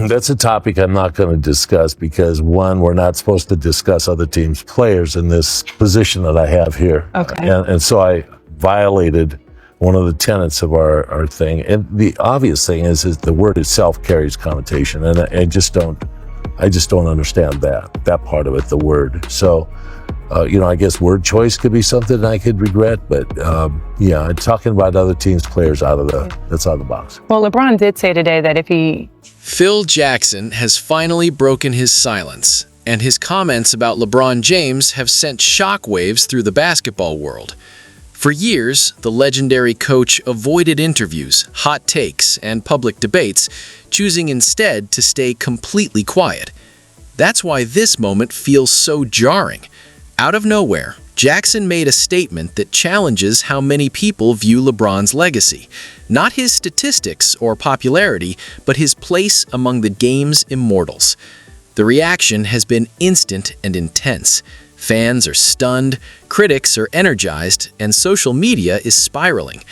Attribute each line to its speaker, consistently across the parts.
Speaker 1: That's a topic I'm not going to discuss because, one, we're not supposed to discuss other teams' players in this position that I have here.
Speaker 2: Okay.
Speaker 1: And so I violated one of the tenets of our thing. And the obvious thing is the word itself carries connotation, and I just don't understand that part of it, the word. So, I guess word choice could be something I could regret, but talking about other teams' players that's out of the box.
Speaker 2: Well, LeBron did say today that if he...
Speaker 3: Phil Jackson has finally broken his silence, and his comments about LeBron James have sent shockwaves through the basketball world. For years, the legendary coach avoided interviews, hot takes, and public debates, choosing instead to stay completely quiet. That's why this moment feels so jarring. Out of nowhere, Jackson made a statement that challenges how many people view LeBron's legacy. Not his statistics or popularity, but his place among the game's immortals. The reaction has been instant and intense. Fans are stunned, critics are energized, and social media is spiraling.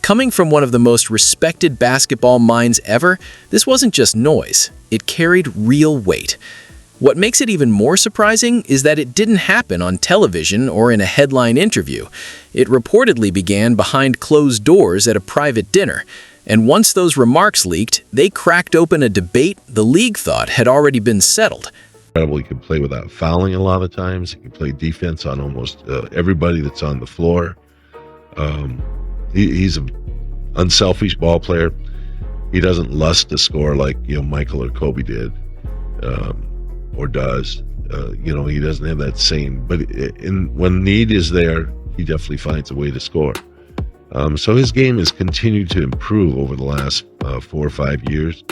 Speaker 3: Coming from one of the most respected basketball minds ever, this wasn't just noise. It carried real weight. What makes it even more surprising is that it didn't happen on television or in a headline interview. It reportedly began behind closed doors at a private dinner. And once those remarks leaked, they cracked open a debate the league thought had already been settled.
Speaker 4: Incredible. He can play without fouling a lot of times. He can play defense on almost everybody that's on the floor. He's an unselfish ball player. He doesn't lust to score like Michael or Kobe did. Or does. He doesn't have that same, but when need is there, he definitely finds a way to score. So his game has continued to improve over the last 4 or 5 years,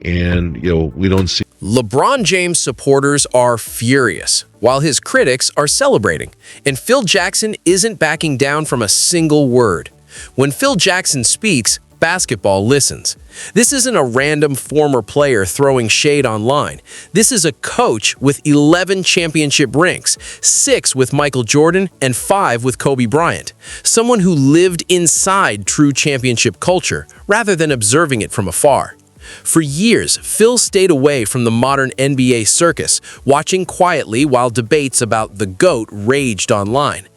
Speaker 4: and we don't see.
Speaker 3: LeBron James supporters are furious, while his critics are celebrating, and Phil Jackson isn't backing down from a single word. When Phil Jackson speaks, basketball listens. This isn't a random former player throwing shade online. This is a coach with 11 championship rings, 6 with Michael Jordan and 5 with Kobe Bryant. Someone who lived inside true championship culture rather than observing it from afar. For years, Phil stayed away from the modern NBA circus, watching quietly while debates about the GOAT raged online.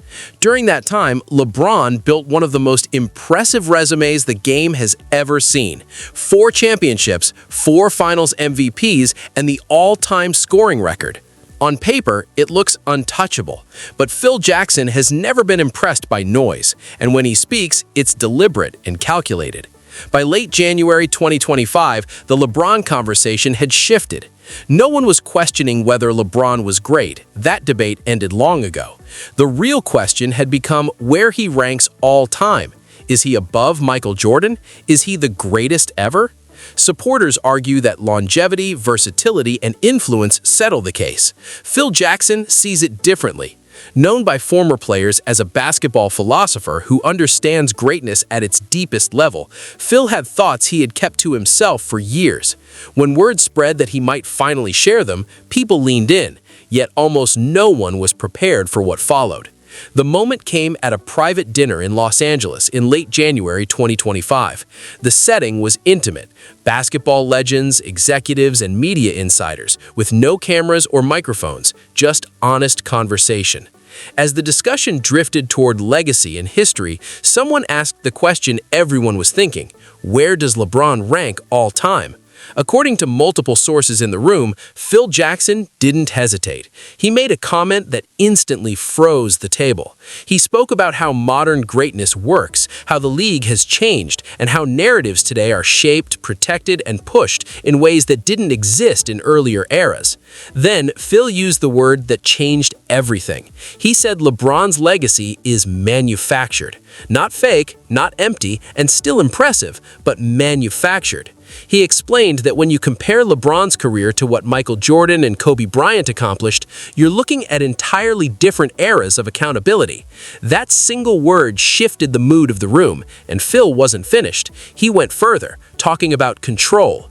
Speaker 3: During that time, LeBron built one of the most impressive resumes the game has ever seen. 4 championships, 4 finals MVPs, and the all-time scoring record. On paper, it looks untouchable, but Phil Jackson has never been impressed by noise, and when he speaks, it's deliberate and calculated. By late January 2025, the LeBron conversation had shifted. No one was questioning whether LeBron was great. That debate ended long ago. The real question had become where he ranks all time. Is he above Michael Jordan? Is he the greatest ever? Supporters argue that longevity, versatility, and influence settle the case. Phil Jackson sees it differently. Known by former players as a basketball philosopher who understands greatness at its deepest level, Phil had thoughts he had kept to himself for years. When word spread that he might finally share them, people leaned in, yet almost no one was prepared for what followed. The moment came at a private dinner in Los Angeles in late January 2025. The setting was intimate. Basketball legends, executives, and media insiders, with no cameras or microphones, just honest conversation. As the discussion drifted toward legacy and history, someone asked the question everyone was thinking: where does LeBron rank all time? According to multiple sources in the room, Phil Jackson didn't hesitate. He made a comment that instantly froze the table. He spoke about how modern greatness works, how the league has changed, and how narratives today are shaped, protected, and pushed in ways that didn't exist in earlier eras. Then, Phil used the word that changed everything. He said LeBron's legacy is manufactured. Not fake, not empty, and still impressive, but manufactured. He explained that when you compare LeBron's career to what Michael Jordan and Kobe Bryant accomplished, you're looking at entirely different eras of accountability. That single word shifted the mood of the room, and Phil wasn't finished. He went further, talking about control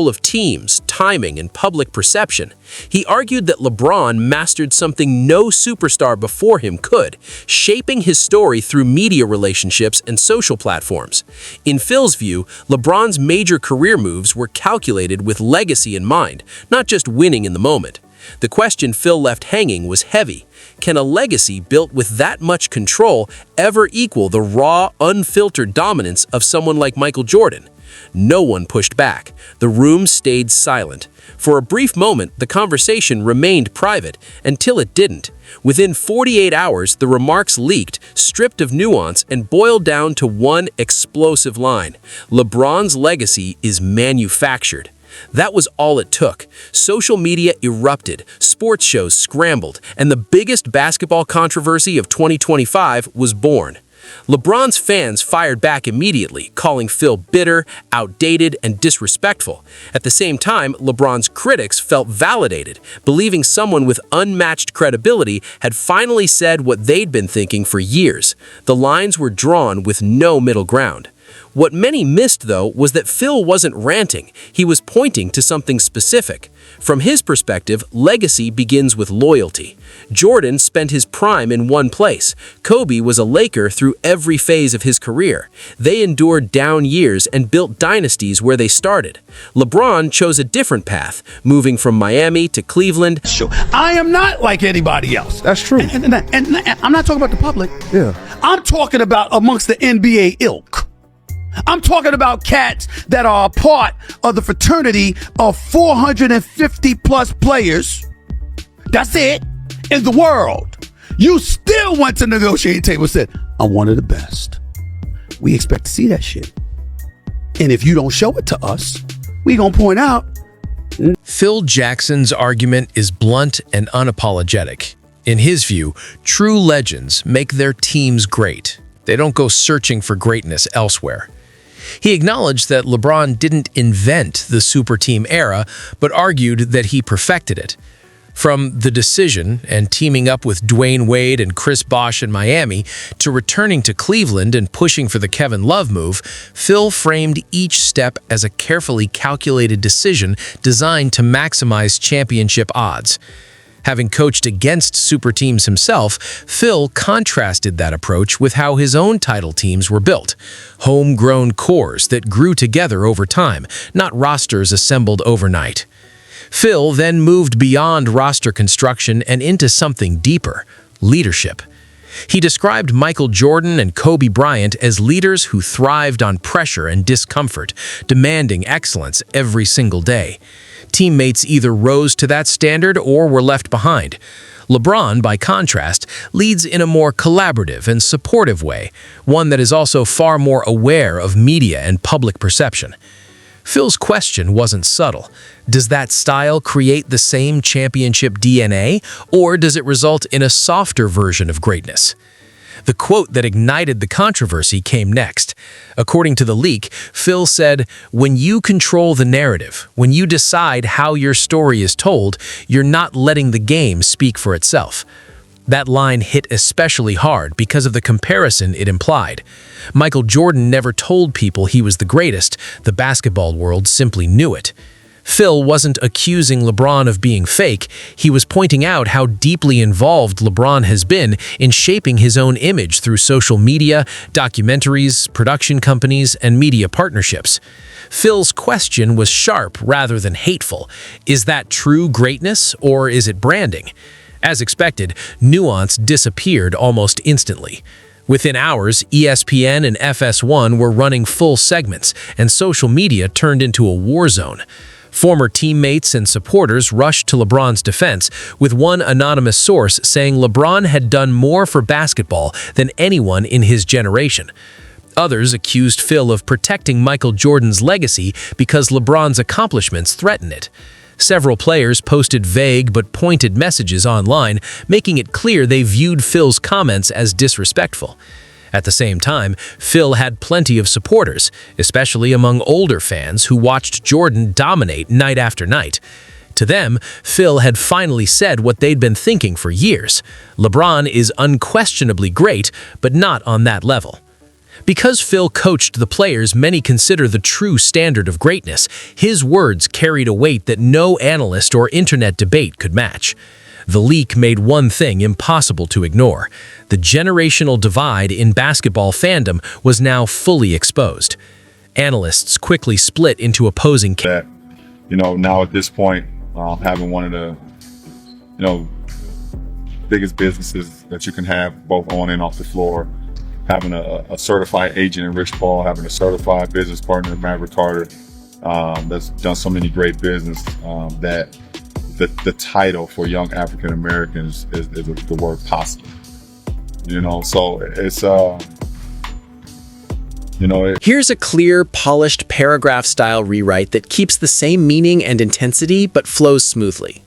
Speaker 3: of teams, timing, and public perception. He argued that LeBron mastered something no superstar before him could, shaping his story through media relationships and social platforms. In Phil's view, LeBron's major career moves were calculated with legacy in mind, not just winning in the moment. The question Phil left hanging was heavy. Can a legacy built with that much control ever equal the raw, unfiltered dominance of someone like Michael Jordan? No one pushed back. The room stayed silent. For a brief moment, the conversation remained private, until it didn't. Within 48 hours, the remarks leaked, stripped of nuance, and boiled down to one explosive line: LeBron's legacy is manufactured. That was all it took. Social media erupted, sports shows scrambled, and the biggest basketball controversy of 2025 was born. LeBron's fans fired back immediately, calling Phil bitter, outdated, and disrespectful. At the same time, LeBron's critics felt validated, believing someone with unmatched credibility had finally said what they'd been thinking for years. The lines were drawn with no middle ground. What many missed, though, was that Phil wasn't ranting. He was pointing to something specific. From his perspective, legacy begins with loyalty. Jordan spent his prime in one place. Kobe was a Laker through every phase of his career. They endured down years and built dynasties where they started. LeBron chose a different path, moving from Miami to Cleveland.
Speaker 5: Sure. I am not like anybody else.
Speaker 6: That's true.
Speaker 5: And I'm not talking about the public.
Speaker 6: Yeah.
Speaker 5: I'm talking about amongst the NBA ilk. I'm talking about cats that are a part of the fraternity of 450 plus players. That's it. In the world. You still went to the negotiating table and said, I'm one of the best. We expect to see that shit. And if you don't show it to us, we gonna point out.
Speaker 3: Phil Jackson's argument is blunt and unapologetic. In his view, true legends make their teams great. They don't go searching for greatness elsewhere. He acknowledged that LeBron didn't invent the super team era, but argued that he perfected it. From the decision and teaming up with Dwayne Wade and Chris Bosh in Miami to returning to Cleveland and pushing for the Kevin Love move, Phil framed each step as a carefully calculated decision designed to maximize championship odds. Having coached against super teams himself, Phil contrasted that approach with how his own title teams were built: homegrown cores that grew together over time, not rosters assembled overnight. Phil then moved beyond roster construction and into something deeper: leadership. He described Michael Jordan and Kobe Bryant as leaders who thrived on pressure and discomfort, demanding excellence every single day. Teammates either rose to that standard or were left behind. LeBron, by contrast, leads in a more collaborative and supportive way, one that is also far more aware of media and public perception. Phil's question wasn't subtle. Does that style create the same championship DNA, or does it result in a softer version of greatness? The quote that ignited the controversy came next. According to the leak, Phil said, "When you control the narrative, when you decide how your story is told, you're not letting the game speak for itself." That line hit especially hard because of the comparison it implied. Michael Jordan never told people he was the greatest. The basketball world simply knew it. Phil wasn't accusing LeBron of being fake. He was pointing out how deeply involved LeBron has been in shaping his own image through social media, documentaries, production companies, and media partnerships. Phil's question was sharp rather than hateful. Is that true greatness, or is it branding? As expected, nuance disappeared almost instantly. Within hours, ESPN and FS1 were running full segments, and social media turned into a war zone. Former teammates and supporters rushed to LeBron's defense, with one anonymous source saying LeBron had done more for basketball than anyone in his generation. Others accused Phil of protecting Michael Jordan's legacy because LeBron's accomplishments threaten it. Several players posted vague but pointed messages online, making it clear they viewed Phil's comments as disrespectful. At the same time, Phil had plenty of supporters, especially among older fans who watched Jordan dominate night after night. To them, Phil had finally said what they'd been thinking for years. LeBron is unquestionably great, but not on that level. Because Phil coached the players many consider the true standard of greatness, his words carried a weight that no analyst or internet debate could match. The leak made one thing impossible to ignore. The generational divide in basketball fandom was now fully exposed. Analysts quickly split into opposing camps.
Speaker 6: That, now at this point, having one of the, biggest businesses that you can have both on and off the floor, having a certified agent in Rich Paul, having a certified business partner in Maverick Carter, that's done so many great business, that the title for young African Americans is the word possible. So it's
Speaker 3: Here's a clear, polished paragraph-style rewrite that keeps the same meaning and intensity but flows smoothly.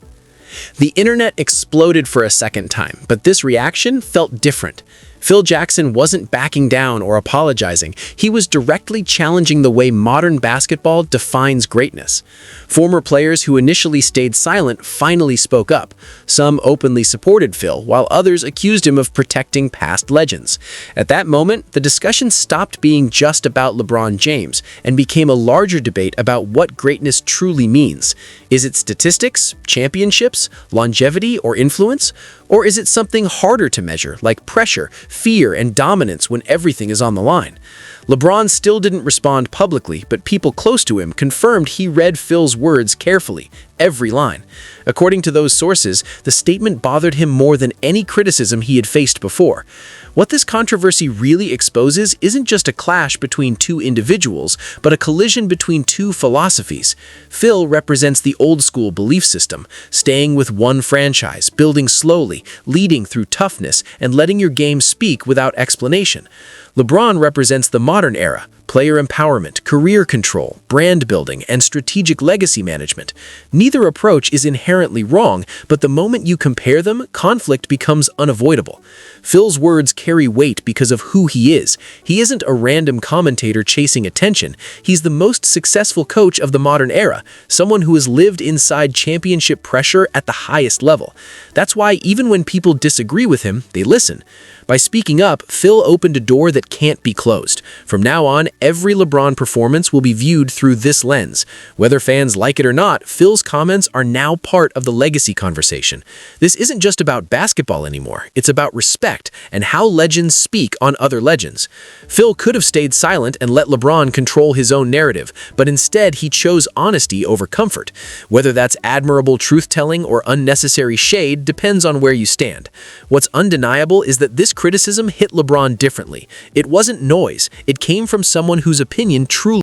Speaker 3: The internet exploded for a second time, but this reaction felt different. Phil Jackson wasn't backing down or apologizing. He was directly challenging the way modern basketball defines greatness. Former players who initially stayed silent finally spoke up. Some openly supported Phil, while others accused him of protecting past legends. At that moment, the discussion stopped being just about LeBron James and became a larger debate about what greatness truly means. Is it statistics, championships, longevity, or influence? Or is it something harder to measure, like pressure, fear, and dominance when everything is on the line? LeBron still didn't respond publicly, but people close to him confirmed he read Phil's words carefully, every line. According to those sources, the statement bothered him more than any criticism he had faced before. What this controversy really exposes isn't just a clash between two individuals, but a collision between two philosophies. Phil represents the old-school belief system, staying with one franchise, building slowly, leading through toughness, and letting your game speak without explanation. LeBron represents the modern era, player empowerment, career control, brand building, and strategic legacy management. Neither approach is inherently wrong, but the moment you compare them, conflict becomes unavoidable. Phil's words carry weight because of who he is. He isn't a random commentator chasing attention. He's the most successful coach of the modern era, someone who has lived inside championship pressure at the highest level. That's why even when people disagree with him, they listen. By speaking up, Phil opened a door that can't be closed. From now on, every LeBron performance will be viewed through this lens. Whether fans like it or not, Phil's comments are now part of the legacy conversation. This isn't just about basketball anymore. It's about respect and how legends speak on other legends. Phil could have stayed silent and let LeBron control his own narrative, but instead he chose honesty over comfort. Whether that's admirable truth-telling or unnecessary shade depends on where you stand. What's undeniable is that this criticism hit LeBron differently. It wasn't noise. It came from someone whose opinion truly